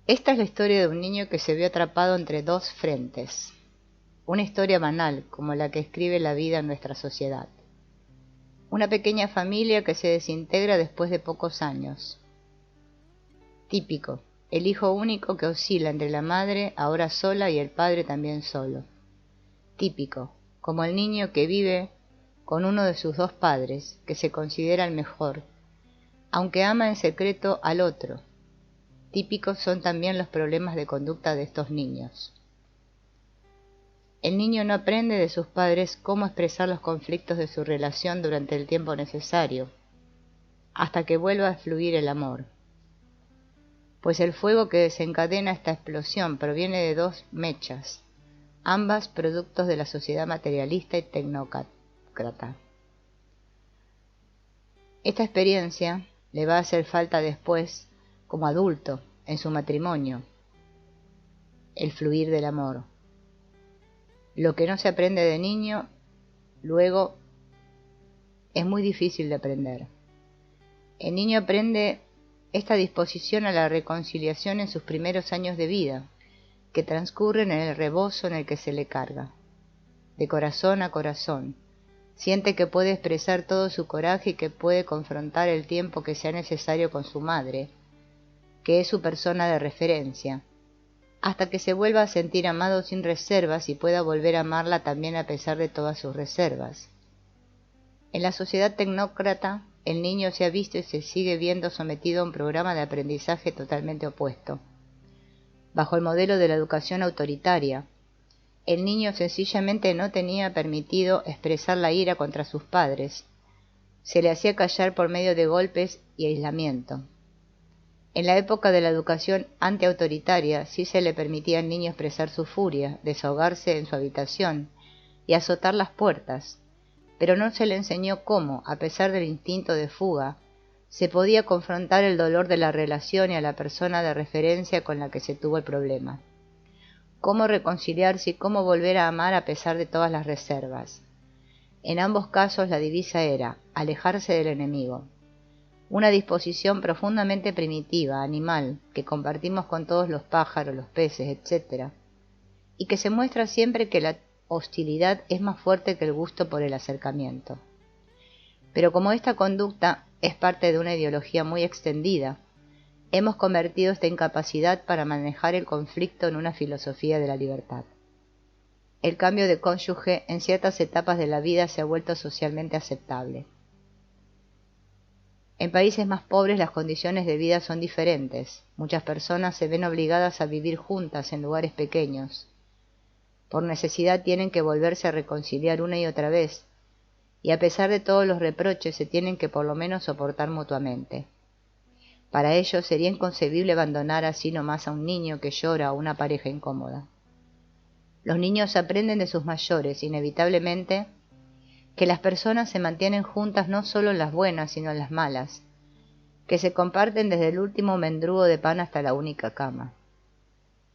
Esta es la historia de un niño que se vio atrapado entre dos frentes. Una historia banal, como la que escribe la vida en nuestra sociedad. Una pequeña familia que se desintegra después de pocos años. Típico, el hijo único que oscila entre la madre, ahora sola, y el padre también solo. Típico, como el niño que vive con uno de sus dos padres, que se considera el mejor, aunque ama en secreto al otro. Típicos son también los problemas de conducta de estos niños. El niño no aprende de sus padres cómo expresar los conflictos de su relación durante el tiempo necesario, hasta que vuelva a fluir el amor. Pues el fuego que desencadena esta explosión proviene de dos mechas, ambas productos de la sociedad materialista y tecnócrata. Esta experiencia le va a hacer falta después, como adulto, en su matrimonio, el fluir del amor. Lo que no se aprende de niño, luego es muy difícil de aprender. El niño aprende esta disposición a la reconciliación en sus primeros años de vida, que transcurren en el rebozo en el que se le carga. De corazón a corazón, siente que puede expresar todo su coraje y que puede confrontar el tiempo que sea necesario con su madre, que es su persona de referencia, hasta que se vuelva a sentir amado sin reservas y pueda volver a amarla también a pesar de todas sus reservas. En la sociedad tecnócrata, el niño se ha visto y se sigue viendo sometido a un programa de aprendizaje totalmente opuesto. Bajo el modelo de la educación autoritaria, el niño sencillamente no tenía permitido expresar la ira contra sus padres. Se le hacía callar por medio de golpes y aislamiento. En la época de la educación antiautoritaria sí se le permitía al niño expresar su furia, desahogarse en su habitación y azotar las puertas, pero no se le enseñó cómo, a pesar del instinto de fuga, se podía confrontar el dolor de la relación y a la persona de referencia con la que se tuvo el problema. Cómo reconciliarse y cómo volver a amar a pesar de todas las reservas. En ambos casos la divisa era alejarse del enemigo. Una disposición profundamente primitiva, animal, que compartimos con todos los pájaros, los peces, etc., y que se muestra siempre que la hostilidad es más fuerte que el gusto por el acercamiento. Pero como esta conducta es parte de una ideología muy extendida, hemos convertido esta incapacidad para manejar el conflicto en una filosofía de la libertad. El cambio de cónyuge en ciertas etapas de la vida se ha vuelto socialmente aceptable. En países más pobres las condiciones de vida son diferentes. Muchas personas se ven obligadas a vivir juntas en lugares pequeños. Por necesidad tienen que volverse a reconciliar una y otra vez, y a pesar de todos los reproches se tienen que por lo menos soportar mutuamente. Para ellos sería inconcebible abandonar así nomás a un niño que llora o una pareja incómoda. Los niños aprenden de sus mayores, inevitablemente, que las personas se mantienen juntas no solo en las buenas, sino en las malas, que se comparten desde el último mendrugo de pan hasta la única cama.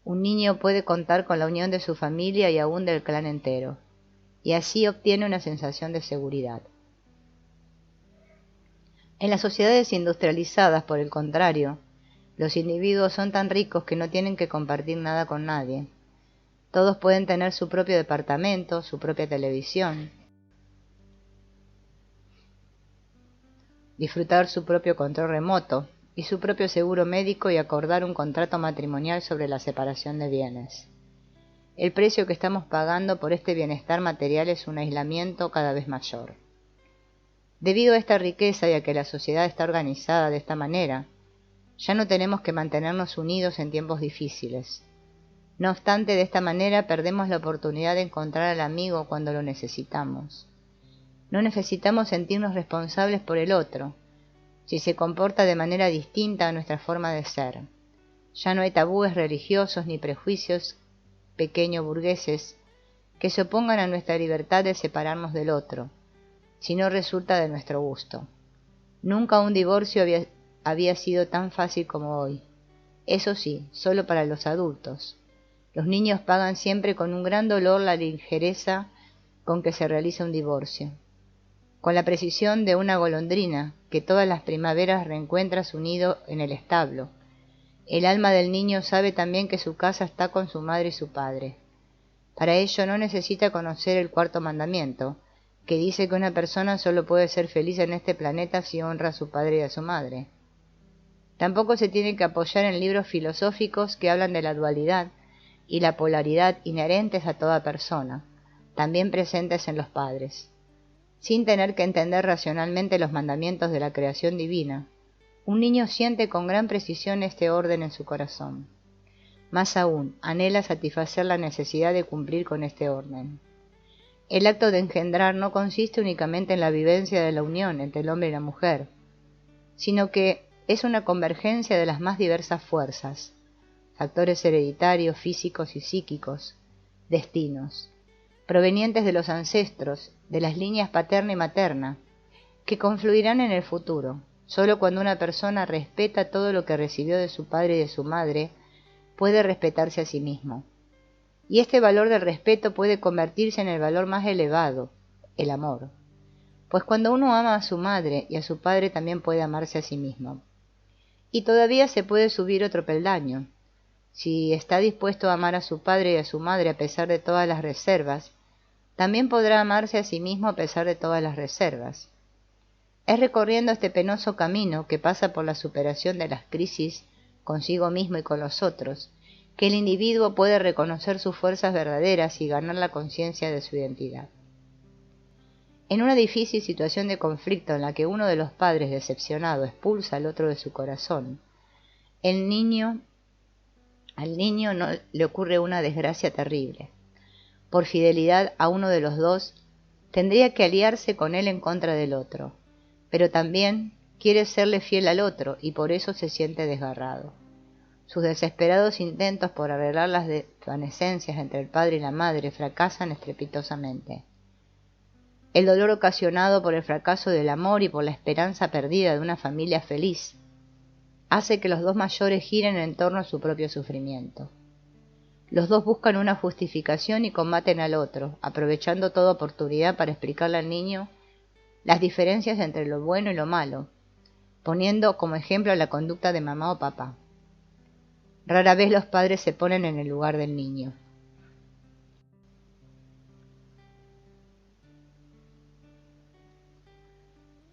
Un niño puede contar con la unión de su familia y aún del clan entero, y así obtiene una sensación de seguridad. En las sociedades industrializadas, por el contrario, los individuos son tan ricos que no tienen que compartir nada con nadie. Todos pueden tener su propio departamento, su propia televisión, disfrutar su propio control remoto y su propio seguro médico y acordar un contrato matrimonial sobre la separación de bienes. El precio que estamos pagando por este bienestar material es un aislamiento cada vez mayor. Debido a esta riqueza y a que la sociedad está organizada de esta manera, ya no tenemos que mantenernos unidos en tiempos difíciles. No obstante, de esta manera perdemos la oportunidad de encontrar al amigo cuando lo necesitamos. No necesitamos sentirnos responsables por el otro, si se comporta de manera distinta a nuestra forma de ser. Ya no hay tabúes religiosos ni prejuicios pequeño burgueses que se opongan a nuestra libertad de separarnos del otro, si no resulta de nuestro gusto. Nunca un divorcio había sido tan fácil como hoy. Eso sí, solo para los adultos. Los niños pagan siempre con un gran dolor la ligereza con que se realiza un divorcio. Con la precisión de una golondrina que todas las primaveras reencuentra su nido en el establo, El alma del niño sabe también que su casa está con su madre y su padre. Para ello no necesita conocer el cuarto mandamiento, que dice que una persona solo puede ser feliz en este planeta si honra a su padre y a su madre. Tampoco se tiene que apoyar en libros filosóficos que hablan de la dualidad y la polaridad inherentes a toda persona, también presentes en los padres. Sin tener que entender racionalmente los mandamientos de la creación divina, un niño siente con gran precisión este orden en su corazón. Más aún, anhela satisfacer la necesidad de cumplir con este orden. El acto de engendrar no consiste únicamente en la vivencia de la unión entre el hombre y la mujer, sino que es una convergencia de las más diversas fuerzas, factores hereditarios, físicos y psíquicos, destinos, provenientes de los ancestros, de las líneas paterna y materna, que confluirán en el futuro. Solo cuando una persona respeta todo lo que recibió de su padre y de su madre, puede respetarse a sí mismo. Y este valor del respeto puede convertirse en el valor más elevado, el amor. Pues cuando uno ama a su madre y a su padre también puede amarse a sí mismo. Y todavía se puede subir otro peldaño. Si está dispuesto a amar a su padre y a su madre a pesar de todas las reservas, también podrá amarse a sí mismo a pesar de todas las reservas. Es recorriendo este penoso camino que pasa por la superación de las crisis consigo mismo y con los otros, que el individuo puede reconocer sus fuerzas verdaderas y ganar la conciencia de su identidad. En una difícil situación de conflicto en la que uno de los padres decepcionado expulsa al otro de su corazón, al niño no le ocurre una desgracia terrible. Por fidelidad a uno de los dos, tendría que aliarse con él en contra del otro, pero también quiere serle fiel al otro y por eso se siente desgarrado. Sus desesperados intentos por arreglar las desvanecencias entre el padre y la madre fracasan estrepitosamente. El dolor ocasionado por el fracaso del amor y por la esperanza perdida de una familia feliz hace que los dos mayores giren en torno a su propio sufrimiento. Los dos buscan una justificación y combaten al otro, aprovechando toda oportunidad para explicarle al niño las diferencias entre lo bueno y lo malo, poniendo como ejemplo la conducta de mamá o papá. Rara vez los padres se ponen en el lugar del niño.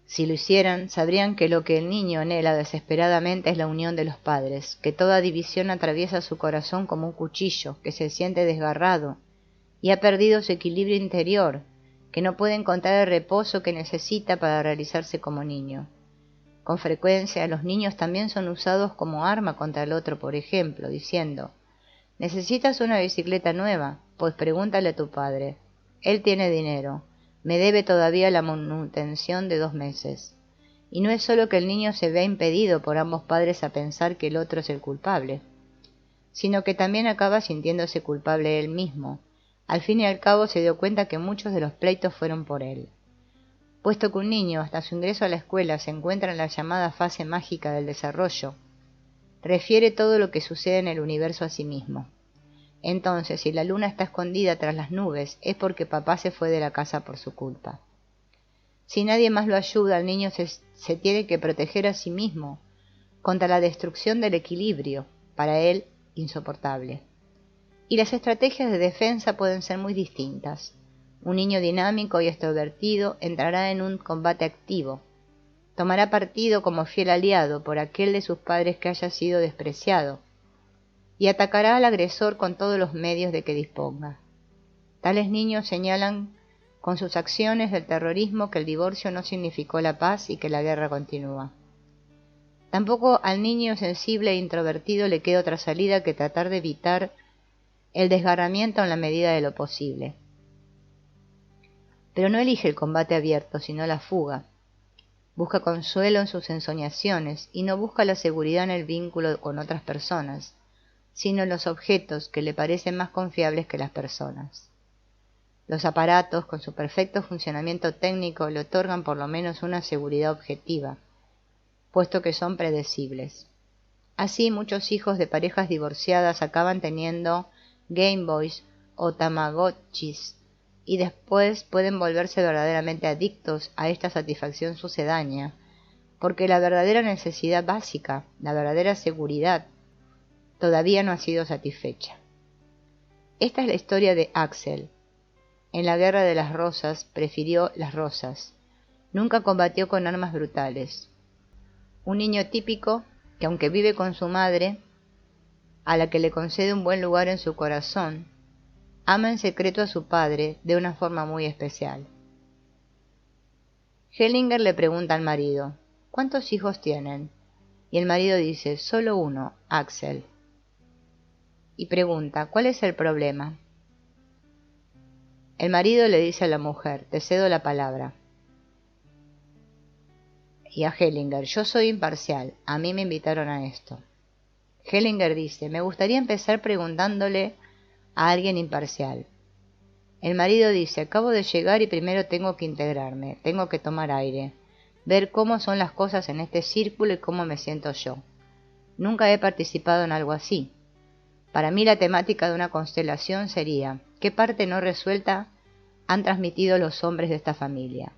Si lo hicieran, sabrían que lo que el niño anhela desesperadamente es la unión de los padres, que toda división atraviesa su corazón como un cuchillo, que se siente desgarrado y ha perdido su equilibrio interior, que no puede encontrar el reposo que necesita para realizarse como niño. Con frecuencia, los niños también son usados como arma contra el otro, por ejemplo, diciendo: «¿Necesitas una bicicleta nueva? Pues pregúntale a tu padre. Él tiene dinero. Me debe todavía la manutención de 2 meses». Y no es solo que el niño se vea impedido por ambos padres a pensar que el otro es el culpable, sino que también acaba sintiéndose culpable él mismo. Al fin y al cabo se dio cuenta que muchos de los pleitos fueron por él. Puesto que un niño hasta su ingreso a la escuela se encuentra en la llamada fase mágica del desarrollo, refiere todo lo que sucede en el universo a sí mismo. Entonces, si la luna está escondida tras las nubes, es porque papá se fue de la casa por su culpa. Si nadie más lo ayuda, el niño se tiene que proteger a sí mismo contra la destrucción del equilibrio, para él insoportable. Y las estrategias de defensa pueden ser muy distintas. Un niño dinámico y extrovertido entrará en un combate activo. Tomará partido como fiel aliado por aquel de sus padres que haya sido despreciado, y atacará al agresor con todos los medios de que disponga. Tales niños señalan con sus acciones del terrorismo que el divorcio no significó la paz y que la guerra continúa. Tampoco al niño sensible e introvertido le queda otra salida que tratar de evitar el desgarramiento en la medida de lo posible. Pero no elige el combate abierto, sino la fuga. Busca consuelo en sus ensoñaciones y no busca la seguridad en el vínculo con otras personas, sino en los objetos que le parecen más confiables que las personas. Los aparatos, con su perfecto funcionamiento técnico, le otorgan por lo menos una seguridad objetiva, puesto que son predecibles. Así, muchos hijos de parejas divorciadas acaban teniendo Game Boys o Tamagotchis, y después pueden volverse verdaderamente adictos a esta satisfacción sucedánea, porque la verdadera necesidad básica, la verdadera seguridad, todavía no ha sido satisfecha. Esta es la historia de Axel. En la guerra de las rosas prefirió las rosas. Nunca combatió con armas brutales. Un niño típico que, aunque vive con su madre, a la que le concede un buen lugar en su corazón, ama en secreto a su padre de una forma muy especial. Hellinger le pregunta al marido, ¿cuántos hijos tienen? Y el marido dice, solo uno, Axel. Y pregunta, ¿cuál es el problema? El marido le dice a la mujer, te cedo la palabra. Y a Hellinger, yo soy imparcial, a mí me invitaron a esto. Hellinger dice, me gustaría empezar preguntándole a alguien imparcial. El marido dice, acabo de llegar y primero tengo que integrarme, tengo que tomar aire, ver cómo son las cosas en este círculo y cómo me siento yo. Nunca he participado en algo así. Para mí la temática de una constelación sería, ¿qué parte no resuelta han transmitido los hombres de esta familia?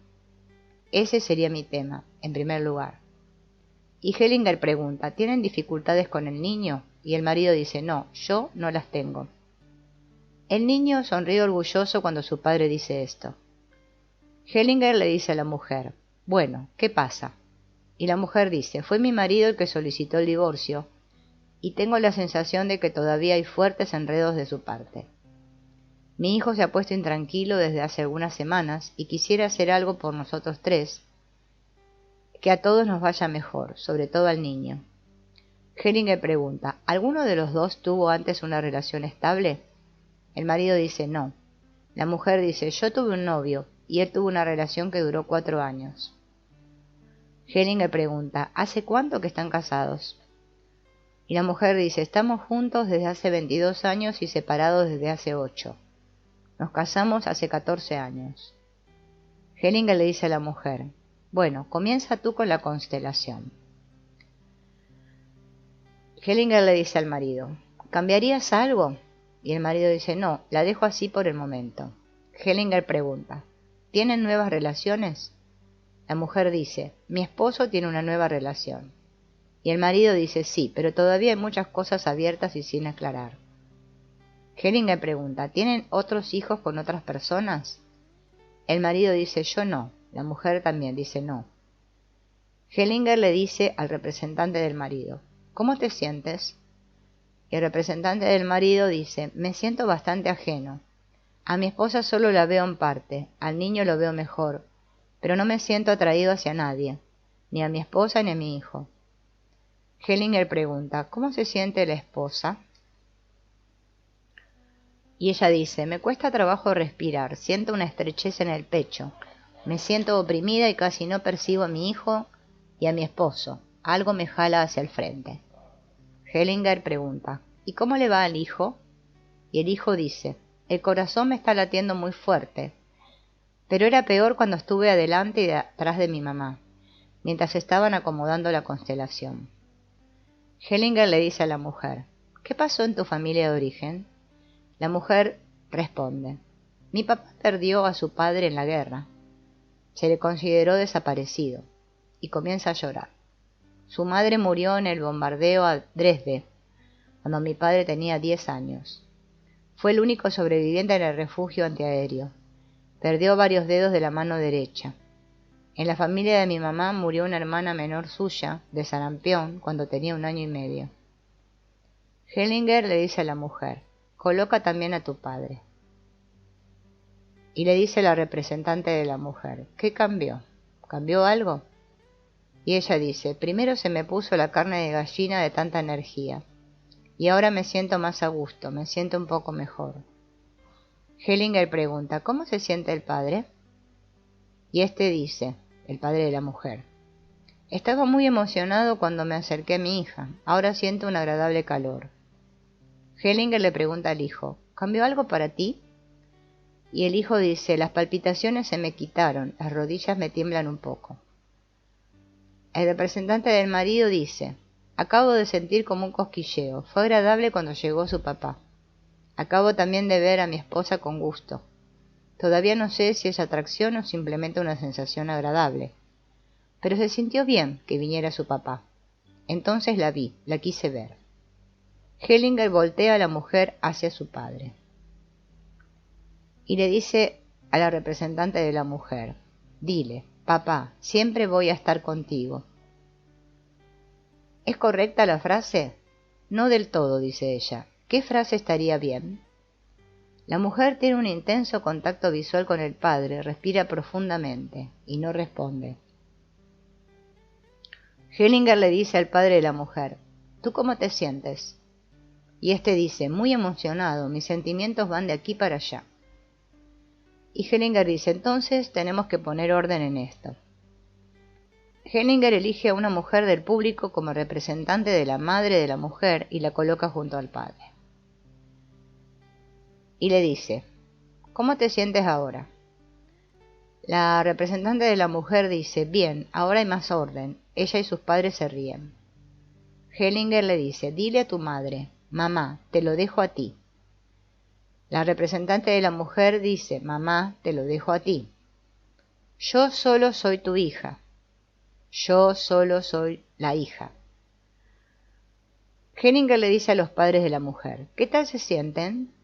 Ese sería mi tema, en primer lugar. Y Hellinger pregunta, ¿tienen dificultades con el niño? Y el marido dice, no, yo no las tengo. El niño sonríe orgulloso cuando su padre dice esto. Hellinger le dice a la mujer, bueno, ¿qué pasa? Y la mujer dice, fue mi marido el que solicitó el divorcio, y tengo la sensación de que todavía hay fuertes enredos de su parte. Mi hijo se ha puesto intranquilo desde hace algunas semanas y quisiera hacer algo por nosotros tres, que a todos nos vaya mejor, sobre todo al niño. Hellinger pregunta, ¿alguno de los dos tuvo antes una relación estable? El marido dice no. La mujer dice, yo tuve un novio, y él tuvo una relación que duró 4 años. Hellinger pregunta, ¿hace cuánto que están casados? Y la mujer dice, estamos juntos desde hace 22 años y separados desde hace 8. Nos casamos hace 14 años. Hellinger le dice a la mujer, bueno, comienza tú con la constelación. Hellinger le dice al marido, ¿cambiarías algo? Y el marido dice, no, la dejo así por el momento. Hellinger pregunta, ¿tienen nuevas relaciones? La mujer dice, mi esposo tiene una nueva relación. Y el marido dice, sí, pero todavía hay muchas cosas abiertas y sin aclarar. Hellinger pregunta, ¿tienen otros hijos con otras personas? El marido dice, yo no. La mujer también dice no. Hellinger le dice al representante del marido, ¿cómo te sientes? Y el representante del marido dice, me siento bastante ajeno. A mi esposa solo la veo en parte, al niño lo veo mejor, pero no me siento atraído hacia nadie, ni a mi esposa ni a mi hijo. Hellinger pregunta, ¿cómo se siente la esposa? Y ella dice, me cuesta trabajo respirar, siento una estrechez en el pecho, me siento oprimida y casi no percibo a mi hijo y a mi esposo, algo me jala hacia el frente. Hellinger pregunta, ¿y cómo le va al hijo? Y el hijo dice, el corazón me está latiendo muy fuerte, pero era peor cuando estuve adelante y atrás de mi mamá, mientras estaban acomodando la constelación. Hellinger le dice a la mujer, ¿qué pasó en tu familia de origen? La mujer responde, mi papá perdió a su padre en la guerra. Se le consideró desaparecido, y comienza a llorar. Su madre murió en el bombardeo a Dresde, cuando mi padre tenía 10 años. Fue el único sobreviviente en el refugio antiaéreo. Perdió varios dedos de la mano derecha. En la familia de mi mamá murió una hermana menor suya, de sarampión, cuando tenía 1 año y medio. Hellinger le dice a la mujer, coloca también a tu padre. Y le dice la representante de la mujer, ¿qué cambió? ¿Cambió algo? Y ella dice, primero se me puso la carne de gallina de tanta energía, y ahora me siento más a gusto, me siento un poco mejor. Hellinger pregunta, ¿cómo se siente el padre? Y este dice, el padre de la mujer, estaba muy emocionado cuando me acerqué a mi hija, ahora siento un agradable calor. Hellinger le pregunta al hijo, ¿cambió algo para ti? Y el hijo dice, las palpitaciones se me quitaron, las rodillas me tiemblan un poco. El representante del marido dice, acabo de sentir como un cosquilleo, fue agradable cuando llegó su papá. Acabo también de ver a mi esposa con gusto. Todavía no sé si es atracción o simplemente una sensación agradable. Pero se sintió bien que viniera su papá. Entonces la vi, la quise ver. Hellinger voltea a la mujer hacia su padre y le dice a la representante de la mujer: dile, papá, siempre voy a estar contigo. ¿Es correcta la frase? No del todo, dice ella. ¿Qué frase estaría bien? La mujer tiene un intenso contacto visual con el padre, respira profundamente y no responde. Hellinger le dice al padre de la mujer: ¿tú cómo te sientes? Y este dice: muy emocionado, mis sentimientos van de aquí para allá. Y Hellinger dice: entonces tenemos que poner orden en esto. Hellinger elige a una mujer del público como representante de la madre de la mujer y la coloca junto al padre. Y le dice: ¿cómo te sientes ahora? La representante de la mujer dice: bien, ahora hay más orden. Ella y sus padres se ríen. Hellinger le dice: dile a tu madre, mamá, te lo dejo a ti. La representante de la mujer dice: mamá, te lo dejo a ti. Yo solo soy tu hija. Yo solo soy la hija. Hellinger le dice a los padres de la mujer: ¿qué tal se sienten?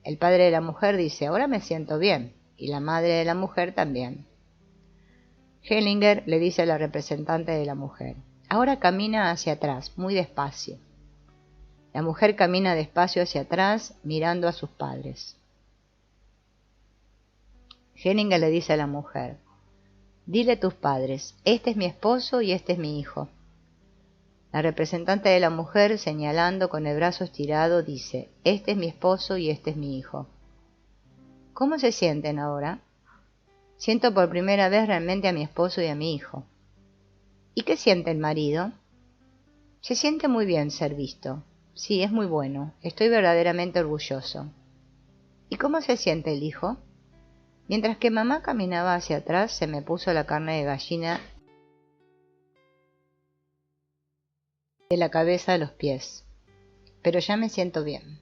El padre de la mujer dice: ahora me siento bien, y la madre de la mujer también. Hellinger le dice a la representante de la mujer: ahora camina hacia atrás, muy despacio. La mujer camina despacio hacia atrás, mirando a sus padres. Hellinger le dice a la mujer: dile a tus padres, este es mi esposo y este es mi hijo. La representante de la mujer, señalando con el brazo estirado, dice: este es mi esposo y este es mi hijo. ¿Cómo se sienten ahora? Siento por primera vez realmente a mi esposo y a mi hijo. ¿Y qué siente el marido? Se siente muy bien ser visto. Sí, es muy bueno. Estoy verdaderamente orgulloso. ¿Y cómo se siente el hijo? Mientras que mamá caminaba hacia atrás, se me puso la carne de gallina de la cabeza a los pies. Pero ya me siento bien.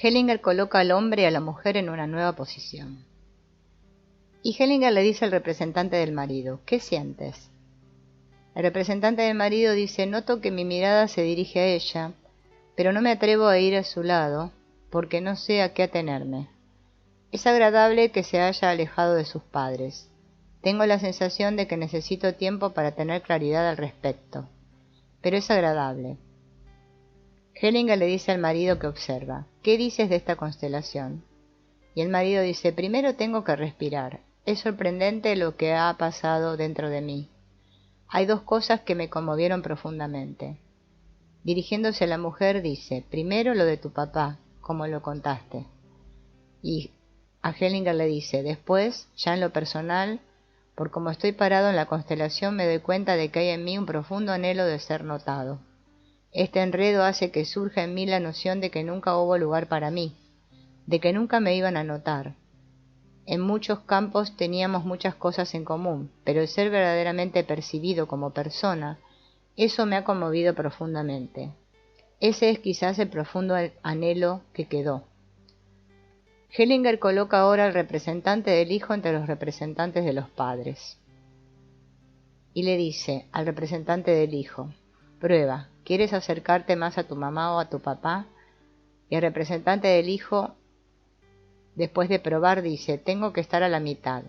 Hellinger coloca al hombre y a la mujer en una nueva posición. Y Hellinger le dice al representante del marido: ¿qué sientes? El representante del marido dice: noto que mi mirada se dirige a ella, pero no me atrevo a ir a su lado porque no sé a qué atenerme. Es agradable que se haya alejado de sus padres. Tengo la sensación de que necesito tiempo para tener claridad al respecto, pero es agradable. Hellinger le dice al marido que observa: ¿qué dices de esta constelación? Y el marido dice: primero tengo que respirar. Es sorprendente lo que ha pasado dentro de mí. Hay dos cosas que me conmovieron profundamente. Dirigiéndose a la mujer dice: primero lo de tu papá, como lo contaste. Y a Hellinger le dice: después, ya en lo personal, por como estoy parado en la constelación me doy cuenta de que hay en mí un profundo anhelo de ser notado. Este enredo hace que surja en mí la noción de que nunca hubo lugar para mí, de que nunca me iban a notar. En muchos campos teníamos muchas cosas en común, pero el ser verdaderamente percibido como persona, eso me ha conmovido profundamente. Ese es quizás el profundo anhelo que quedó. Hellinger coloca ahora al representante del hijo entre los representantes de los padres. Y le dice al representante del hijo: prueba, ¿quieres acercarte más a tu mamá o a tu papá? Y el representante del hijo, después de probar, dice: tengo que estar a la mitad.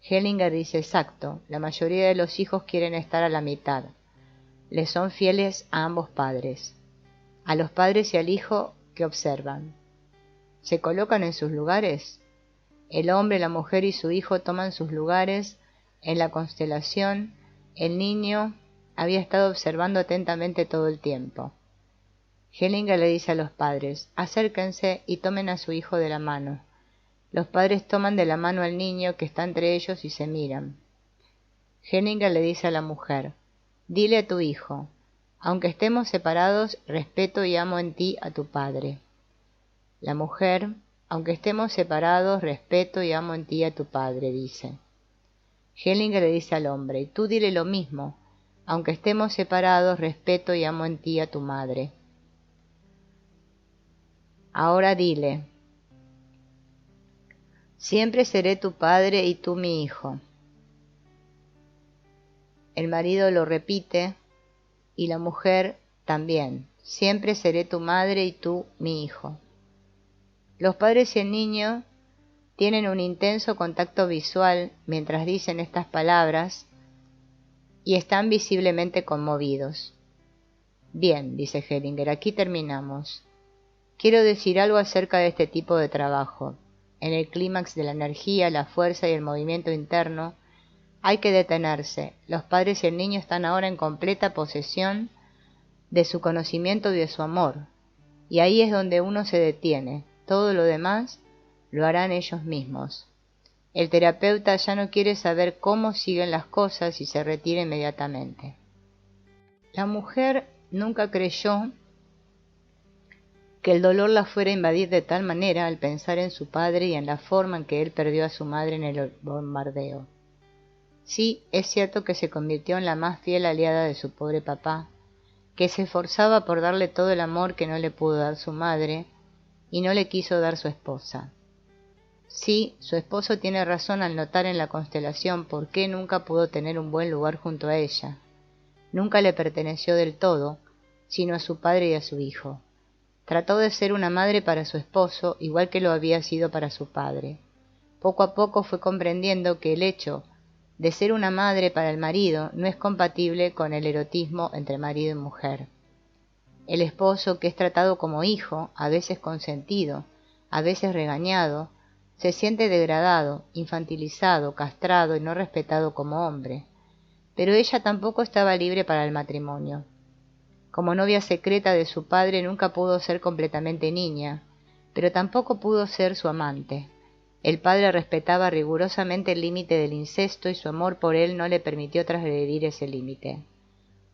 Hellinger dice: exacto, la mayoría de los hijos quieren estar a la mitad. Les son fieles a ambos padres, a los padres y al hijo que observan. ¿Se colocan en sus lugares? El hombre, la mujer y su hijo toman sus lugares en la constelación. El niño había estado observando atentamente todo el tiempo. Hellinger le dice a los padres: acérquense y tomen a su hijo de la mano. Los padres toman de la mano al niño que está entre ellos y se miran. Hellinger le dice a la mujer: dile a tu hijo: aunque estemos separados, respeto y amo en ti a tu padre. La mujer: aunque estemos separados, respeto y amo en ti a tu padre, dice. Hellinger le dice al hombre: y tú dile lo mismo: aunque estemos separados, respeto y amo en ti a tu madre. Ahora dile: siempre seré tu padre y tú mi hijo. El marido lo repite y la mujer también, siempre seré tu madre y tú mi hijo. Los padres y el niño tienen un intenso contacto visual mientras dicen estas palabras y están visiblemente conmovidos. Bien, dice Hellinger, aquí terminamos. Quiero decir algo acerca de este tipo de trabajo. En el clímax de la energía, la fuerza y el movimiento interno, hay que detenerse. Los padres y el niño están ahora en completa posesión de su conocimiento y de su amor. Y ahí es donde uno se detiene. Todo lo demás lo harán ellos mismos. El terapeuta ya no quiere saber cómo siguen las cosas y se retira inmediatamente. La mujer nunca creyó que el dolor la fuera a invadir de tal manera al pensar en su padre y en la forma en que él perdió a su madre en el bombardeo. Sí, es cierto que se convirtió en la más fiel aliada de su pobre papá, que se esforzaba por darle todo el amor que no le pudo dar su madre y no le quiso dar su esposa. Sí, su esposo tiene razón al notar en la constelación por qué nunca pudo tener un buen lugar junto a ella. Nunca le perteneció del todo, sino a su padre y a su hijo. Trató de ser una madre para su esposo, igual que lo había sido para su padre. Poco a poco fue comprendiendo que el hecho de ser una madre para el marido no es compatible con el erotismo entre marido y mujer. El esposo, que es tratado como hijo, a veces consentido, a veces regañado, se siente degradado, infantilizado, castrado y no respetado como hombre. Pero ella tampoco estaba libre para el matrimonio. Como novia secreta de su padre nunca pudo ser completamente niña, pero tampoco pudo ser su amante. El padre respetaba rigurosamente el límite del incesto y su amor por él no le permitió transgredir ese límite.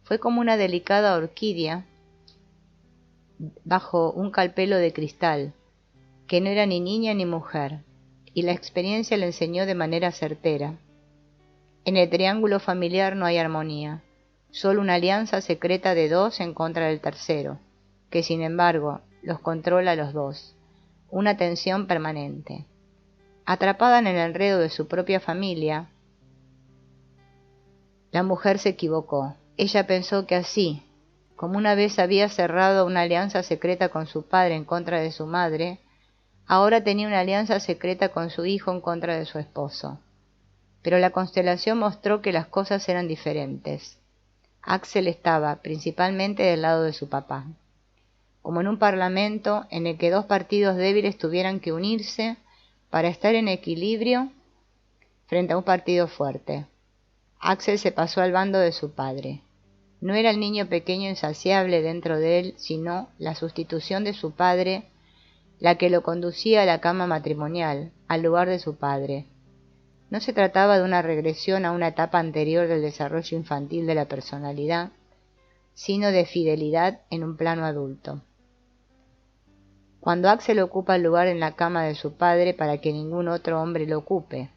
Fue como una delicada orquídea bajo un calpelo de cristal, que no era ni niña ni mujer, y la experiencia le enseñó de manera certera. En el triángulo familiar no hay armonía, solo una alianza secreta de dos en contra del tercero, que sin embargo los controla a los dos, una tensión permanente. Atrapada en el enredo de su propia familia, la mujer se equivocó. Ella pensó que así, como una vez había cerrado una alianza secreta con su padre en contra de su madre, ahora tenía una alianza secreta con su hijo en contra de su esposo. Pero la constelación mostró que las cosas eran diferentes. Axel estaba principalmente del lado de su papá, como en un parlamento en el que dos partidos débiles tuvieran que unirse para estar en equilibrio frente a un partido fuerte. Axel se pasó al bando de su padre. No era el niño pequeño insaciable dentro de él, sino la sustitución de su padre, la que lo conducía a la cama matrimonial, al lugar de su padre. No se trataba de una regresión a una etapa anterior del desarrollo infantil de la personalidad, sino de fidelidad en un plano adulto. Cuando Axel ocupa el lugar en la cama de su padre para que ningún otro hombre lo ocupe,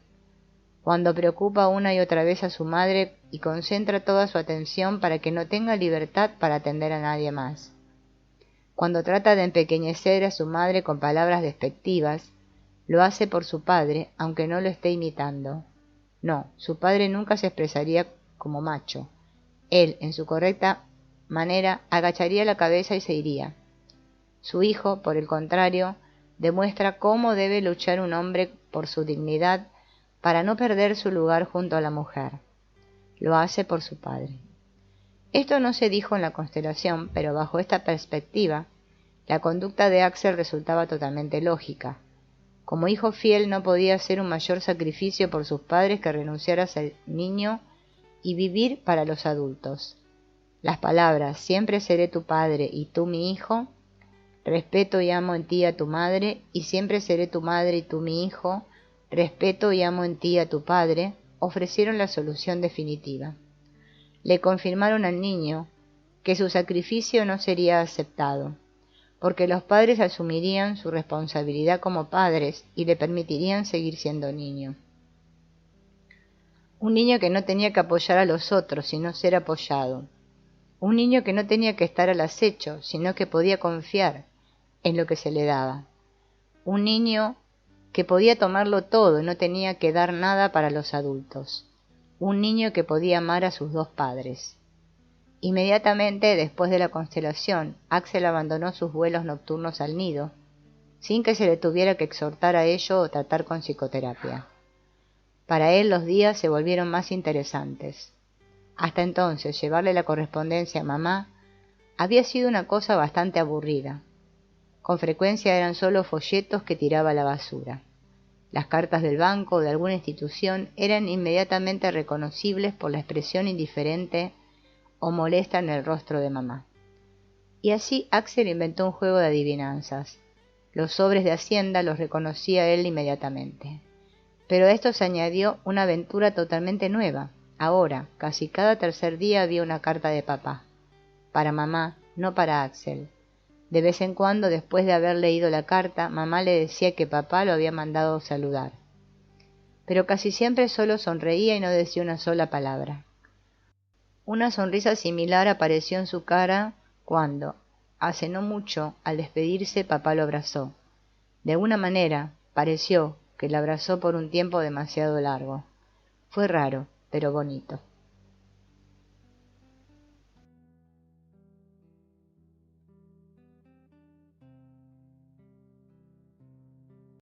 cuando preocupa una y otra vez a su madre y concentra toda su atención para que no tenga libertad para atender a nadie más, cuando trata de empequeñecer a su madre con palabras despectivas, lo hace por su padre, aunque no lo esté imitando. No, su padre nunca se expresaría como macho. Él, en su correcta manera, agacharía la cabeza y se iría. Su hijo, por el contrario, demuestra cómo debe luchar un hombre por su dignidad para no perder su lugar junto a la mujer. Lo hace por su padre. Esto no se dijo en la constelación, pero bajo esta perspectiva, la conducta de Axel resultaba totalmente lógica. Como hijo fiel no podía hacer un mayor sacrificio por sus padres que renunciar a ser niño y vivir para los adultos. Las palabras «siempre seré tu padre y tú mi hijo», «respeto y amo en ti a tu madre» y «siempre seré tu madre y tú mi hijo», «respeto y amo en ti a tu padre», ofrecieron la solución definitiva. Le confirmaron al niño que su sacrificio no sería aceptado, porque los padres asumirían su responsabilidad como padres y le permitirían seguir siendo niño. Un niño que no tenía que apoyar a los otros, sino ser apoyado. Un niño que no tenía que estar al acecho, sino que podía confiar en lo que se le daba. Un niño que podía tomarlo todo y no tenía que dar nada para los adultos. Un niño que podía amar a sus dos padres. Inmediatamente después de la constelación, Axel abandonó sus vuelos nocturnos al nido, sin que se le tuviera que exhortar a ello o tratar con psicoterapia. Para él los días se volvieron más interesantes. Hasta entonces, llevarle la correspondencia a mamá había sido una cosa bastante aburrida. Con frecuencia eran solo folletos que tiraba a la basura. Las cartas del banco o de alguna institución eran inmediatamente reconocibles por la expresión indiferente o molesta en el rostro de mamá. Y así Axel inventó un juego de adivinanzas. Los sobres de Hacienda los reconocía él inmediatamente. Pero a esto se añadió una aventura totalmente nueva. Ahora, casi cada tercer día había una carta de papá. Para mamá, no para Axel. De vez en cuando, después de haber leído la carta, mamá le decía que papá lo había mandado saludar. Pero casi siempre solo sonreía y no decía una sola palabra. Una sonrisa similar apareció en su cara cuando, hace no mucho, al despedirse, papá lo abrazó. De alguna manera, pareció que lo abrazó por un tiempo demasiado largo. Fue raro, pero bonito.